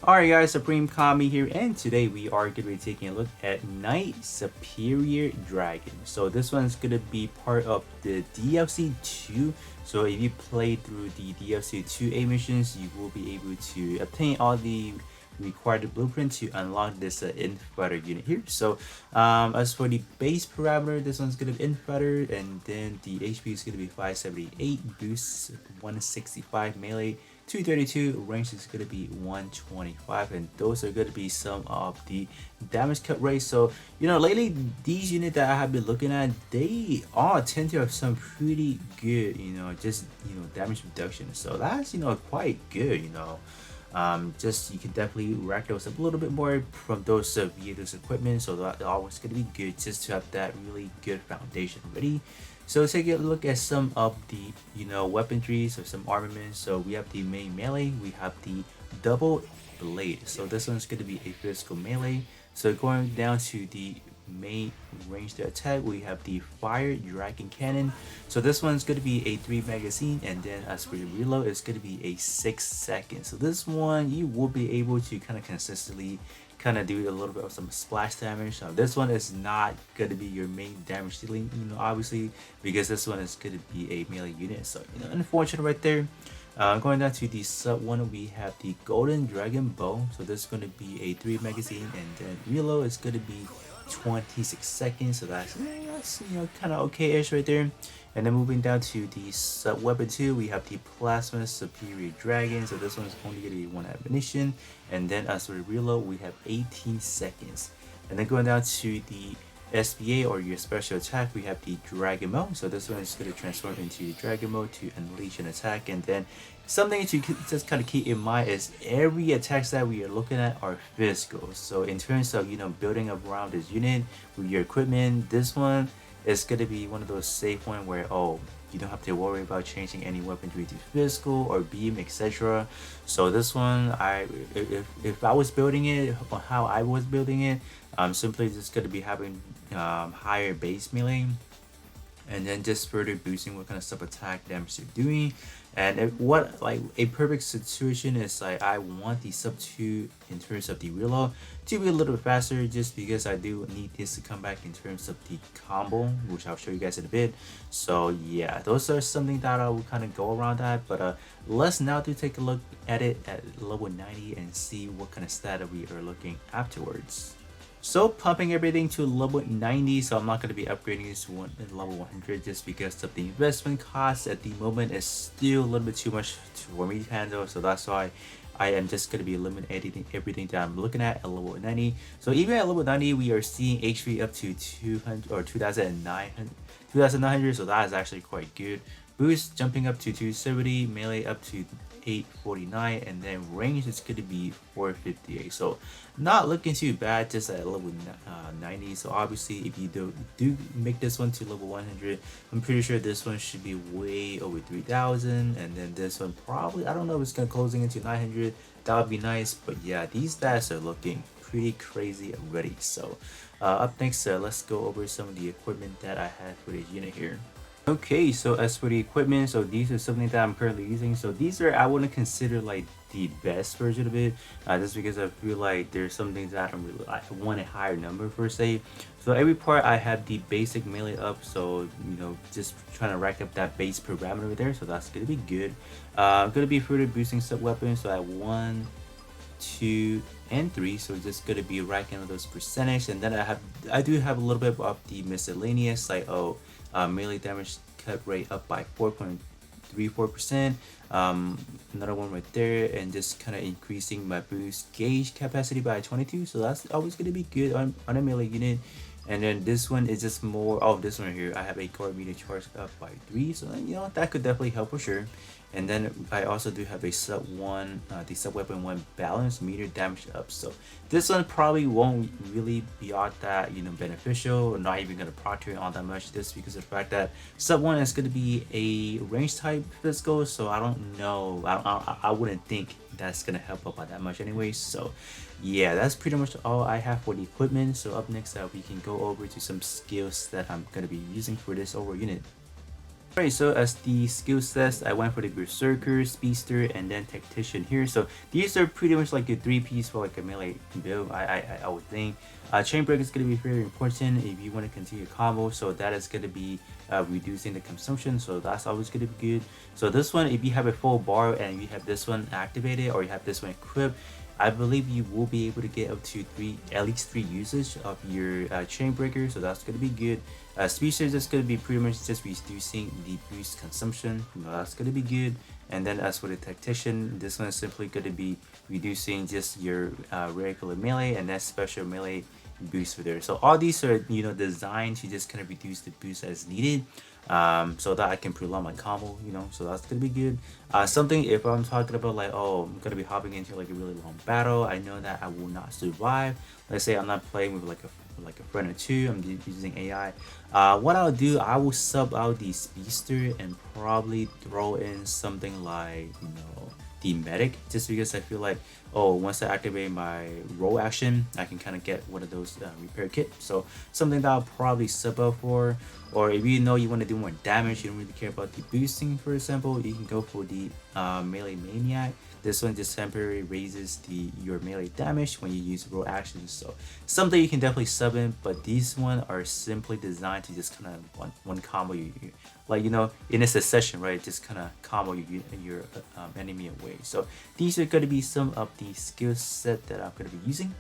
Alright guys, Supreme Kami here, and today we are going to be taking a look at Knight Superior Dragon. So this one's going to be part of the DLC 2. So if you play through the DLC 2A missions, you will be able to obtain all the required blueprint to unlock this Infighter unit here. So as for the base parameter, this one's going to be Infighter, and then the HP is going to be 578, boost 165, melee 232, range is going to be 125, and those are going to be some of the damage cut rates. So lately these units that I have been looking at, they all tend to have some pretty good damage reduction, so that's quite good. Just you can definitely rack those up a little bit more from those vehicles equipment, so that always going to be good just to have that really good foundation ready. So let's take a look at some of the weaponries or some armaments. So we have the main melee, we have the double blade. So this one's going to be a physical melee. So going down to the main ranged attack, we have the fire dragon cannon. So this one's going to be a 3 magazine, and then as for the reload, it's going to be a 6 seconds. So this one you will be able to kind of consistently do a little bit of some splash damage. This one is not going to be your main damage dealing, obviously, because this one is going to be a melee unit. So unfortunate right there. Going down to the sub one, we have the golden dragon bow. So this is going to be a 3 magazine, and then reload is going to be 26 seconds. So that's kind of okay-ish right there. And then moving down to the sub weapon 2, we have the plasma superior dragon. So this one is only going to be 1 ammunition. And then as for the reload, we have 18 seconds. And then going down to the SBA, or your special attack, we have the dragon mode. So this one is going to transform into dragon mode to unleash an attack. And then something to just kind of keep in mind is every attacks that we are looking at are physical. So in terms of building up around this unit with your equipment, this one is going to be one of those safe ones where you don't have to worry about changing any weaponry to physical or beam, etc. So this one, if I was building it on how I was building it, I'm simply just going to be having higher base melee, and then just further boosting what kind of sub attack damage they're doing. And a perfect situation is I want the sub 2 in terms of the reload to be a little bit faster, just because I do need this to come back in terms of the combo, which I'll show you guys in a bit. So yeah, those are something that I will kind of go around that. But let's now take a look at it at level 90 and see what kind of stat we are looking afterwards. So pumping everything to level 90, so I'm not going to be upgrading this to level 100 just because of the investment cost at the moment is still a little bit too much for me to handle. So that's why I am just going to be eliminating everything that I'm looking at level 90. So even at level 90, we are seeing HP up to 200 or 2,900, so that is actually quite good. Boost jumping up to 270, melee up to 849, and then range is going to be 458. So not looking too bad just at level 90. So obviously if you do make this one to level 100, I'm pretty sure this one should be way over 3,000, and then this one probably, I don't know if it's going to closing into 900. That would be nice. But yeah, these stats are looking pretty crazy already. So up next, let's go over some of the equipment that I have for this unit here. Okay, so as for the equipment, so these are something that I'm currently using. So these are, I wouldn't consider like the best version of it, just because I feel like there's some things that I want a higher number per se. So every part I have the basic melee up, so just trying to rack up that base parameter there. So that's gonna be good. I'm gonna be further boosting sub weapons, so at 1, 2, and 3, so just gonna be racking up those percentage. And then I do have a little bit of the miscellaneous, like melee damage cut rate up by 4.34%, another one right there, and just kind of increasing my boost gauge capacity by 22. So that's always going to be good on a melee unit. And then this one is just more, this one here, I have a core meter charge up by 3, so that could definitely help for sure. And then I also do have a sub 1, the sub weapon 1 balance meter damage up. So this one probably won't really be all that beneficial, or not even gonna proctor all that much, just because of the fact that sub 1 is gonna be a range type physical. So I don't know, I wouldn't think that's gonna help up by that much anyway. So yeah, that's pretty much all I have for the equipment. So up next, we can go over to some skills that I'm gonna be using for this overall unit. Alright, so as the skill sets, I went for the Berserker, Speedster, and then Tactician here. So these are pretty much like a 3-piece for like a melee build, I would think. Chain Break is going to be very important if you want to continue combo, so that is going to be reducing the consumption, so that's always going to be good. So this one, if you have a full bar and you have this one activated or you have this one equipped, I believe you will be able to get up to at least three usage of your chain breaker, so that's going to be good. Speedster is just going to be pretty much just reducing the boost consumption, that's going to be good. And then as for the tactician, this one is simply going to be reducing just your regular melee and that special melee boost for there. So all these are designed to just kind of reduce the boost as needed, so that I can prolong my combo, so that's gonna be good. Something if I'm talking about like, oh, I'm gonna be hopping into like a really long battle, I know that I will not survive. Let's say I'm not playing with like a friend or two, I'm using AI. What I'll do, I will sub out the speedster and probably throw in something like the medic, just because I feel like, oh, once I activate my roll action, I can kind of get one of those repair kit. So something that I'll probably sub out for. Or if you know you want to do more damage, you don't really care about the boosting, for example, you can go for the melee maniac. This one just temporarily raises your melee damage when you use roll actions. So something you can definitely sub in, but these one are simply designed to just kind of one combo you like, in a succession, right? Just kind of combo your enemy away. So these are going to be some of the skill set that I'm going to be using.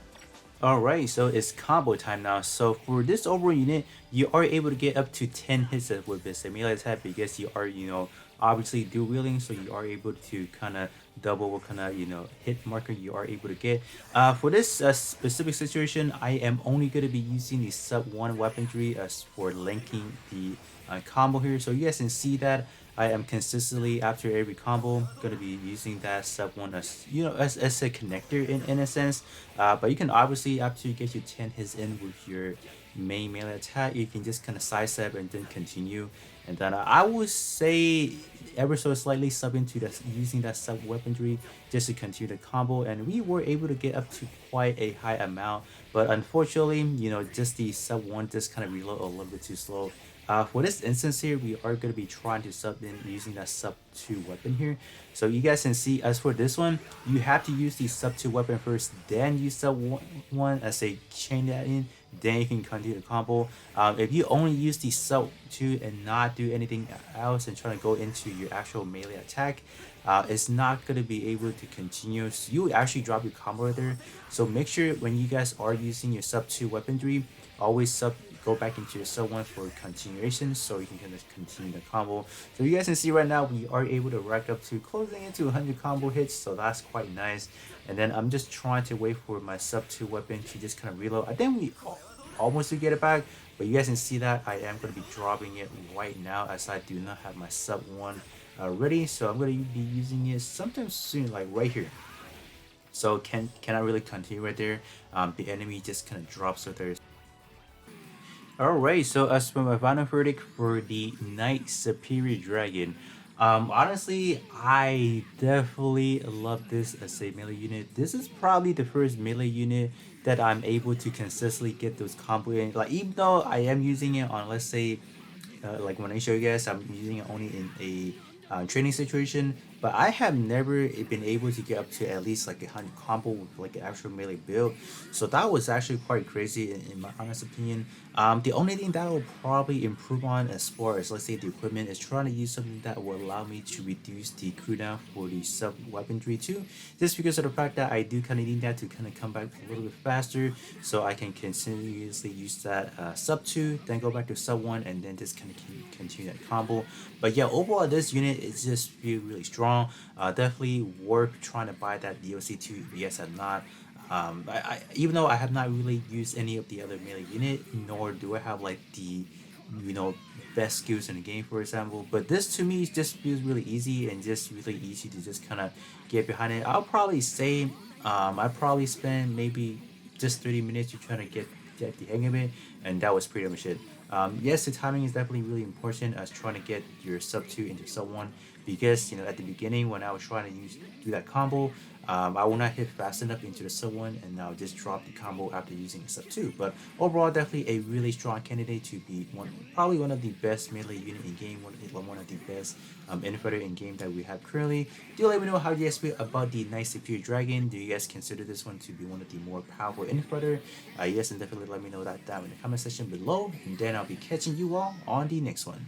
Alright, so it's combo time now. So for this overall unit, you are able to get up to 10 hits with this melee attack because you are, obviously dual wielding, so you are able to kind of double what kind of, hit marker you are able to get. For this specific situation, I am only going to be using the sub 1 weaponry as for linking the combo here. So you guys can see that I am consistently after every combo going to be using that sub 1 as as a connector in a sense. But you can obviously, after you get your 10 hits in with your main melee attack, you can just kind of sidestep and then continue. And then I would say ever so slightly sub into that, using that sub weaponry just to continue the combo, and we were able to get up to quite a high amount. But unfortunately, just the sub 1 just kind of reload a little bit too slow. For this instance here, we are going to be trying to sub in using that sub 2 weapon here. So you guys can see, as for this one, you have to use the sub 2 weapon first, then use sub 1 as a chain that in, then you can continue the combo. If you only use the sub 2 and not do anything else and try to go into your actual melee attack, it's not going to be able to continue. So you actually drop your combo right there. So make sure when you guys are using your sub 2 weaponry, always go back into your sub 1 for continuation, so you can kind of continue the combo. So you guys can see right now we are able to rack up to closing into 100 combo hits, so that's quite nice. And then I'm just trying to wait for my sub 2 weapon to just kind of reload. I think we almost to get it back, but you guys can see that I am going to be dropping it right now as I do not have my sub 1 ready. So I'm going to be using it sometime soon, like right here. So cannot really continue right there. The enemy just kind of drops right there. Alright, so as for my final verdict for the Knight Superior Dragon, honestly, I definitely love this as a melee unit. This is probably the first melee unit that I'm able to consistently get those combo in. Like, even though I am using it on, let's say, like when I show you guys, I'm using it only in a training situation, but I have never been able to get up to at least like 100 combo with like an actual melee build. So that was actually quite crazy in my honest opinion. The only thing that will probably improve on as far as, let's say, the equipment is trying to use something that will allow me to reduce the cooldown for the sub weaponry too, just because of the fact that I do kind of need that to kind of come back a little bit faster, so I can continuously use that sub 2, then go back to sub 1, and then just kind of continue that combo. But yeah, overall this unit is just really strong. Definitely worth trying to buy that DLC too if you guys have not. Even though I have not really used any of the other melee unit, nor do I have like the best skills in the game, for example, but this to me just feels really easy and just really easy to just kind of get behind it. I'll probably say I probably spend maybe just 30 minutes to try to get the hang of it, and that was pretty much it. Yes, the timing is definitely really important as trying to get your sub 2 into sub 1, because at the beginning when I was trying to do that combo, I will not hit fast enough into the sub 1 and now just drop the combo after using the sub 2. But overall, definitely a really strong candidate to be probably one of the best melee unit in game, one of the best Infighter in game that we have currently. Do let me know how you guys feel about the Night Superior Dragon. Do you guys consider this one to be one of the more powerful Infighter? Yes, and definitely let me know that down in the comment section below. And then I'll be catching you all on the next one.